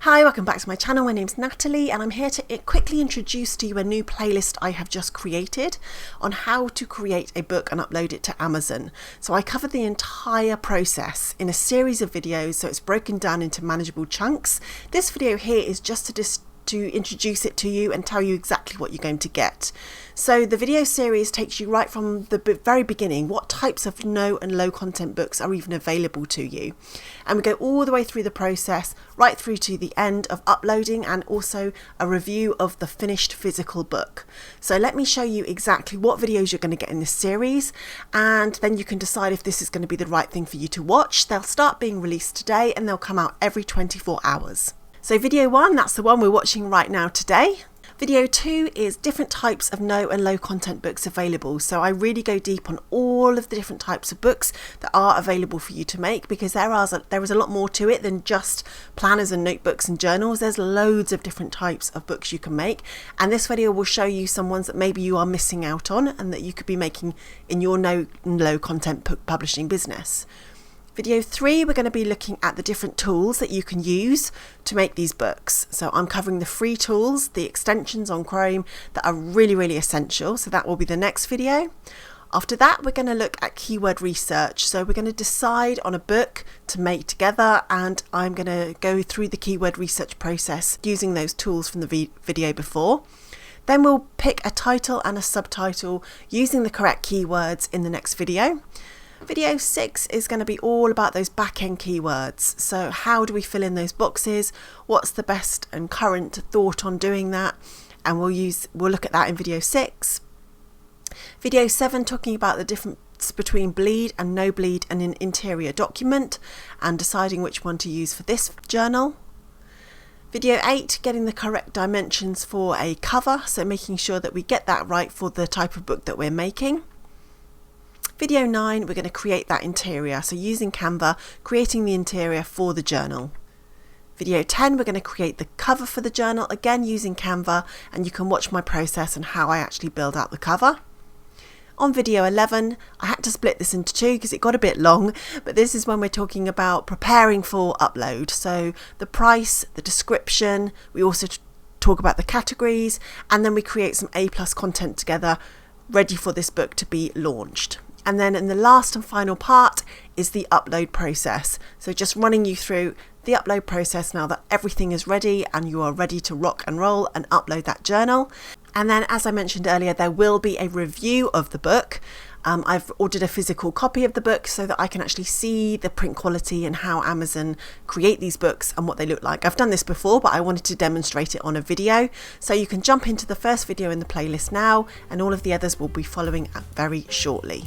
Hi, welcome back to my channel. My name's Natalie and I'm here to quickly introduce to you a new playlist I have just created on how to create a book and upload it to Amazon. So I covered the entire process in a series of videos, so it's broken down into manageable chunks. This video here is just to introduce it to you and tell you exactly what you're going to get. So the video series takes you right from the very beginning, what types of no and low content books are even available to you. And we go all the way through the process, right through to the end of uploading, and also a review of the finished physical book. So let me show you exactly what videos you're going to get in this series, and then you can decide if this is going to be the right thing for you to watch. They'll start being released today and they'll come out every 24 hours. So video 1, that's the one we're watching right now today. Video 2 is different types of no and low content books available. So I really go deep on all of the different types of books that are available for you to make, because there is a lot more to it than just planners and notebooks and journals. There's loads of different types of books you can make, and this video will show you some ones that maybe you are missing out on and that you could be making in your no and low content book publishing business. Video 3, we're going to be looking at the different tools that you can use to make these books. So I'm covering the free tools, the extensions on Chrome that are really essential. So that will be the next video. After that, we're going to look at keyword research. So we're going to decide on a book to make together, and I'm going to go through the keyword research process using those tools from the video before. Then we'll pick a title and a subtitle using the correct keywords in the next video. Video 6 is going to be all about those back-end keywords. So how do we fill in those boxes? What's the best and current thought on doing that? And we'll look at that in video 6. Video 7, talking about the difference between bleed and no bleed in an interior document and deciding which one to use for this journal. Video 8, getting the correct dimensions for a cover, so making sure that we get that right for the type of book that we're making. Video 9, we're going to create that interior, so using Canva, creating the interior for the journal. Video 10, we're going to create the cover for the journal, again using Canva, and you can watch my process and how I actually build out the cover. On video 11, I had to split this into two because it got a bit long, but this is when we're talking about preparing for upload. So the price, the description, we also talk about the categories, and then we create some A+ content together, ready for this book to be launched. And then in the last and final part is the upload process. So just running you through the upload process now that everything is ready and you are ready to rock and roll and upload that journal. And then, as I mentioned earlier, there will be a review of the book. I've ordered a physical copy of the book so that I can actually see the print quality and how Amazon create these books and what they look like. I've done this before, but I wanted to demonstrate it on a video. So you can jump into the first video in the playlist now, and all of the others will be following very shortly.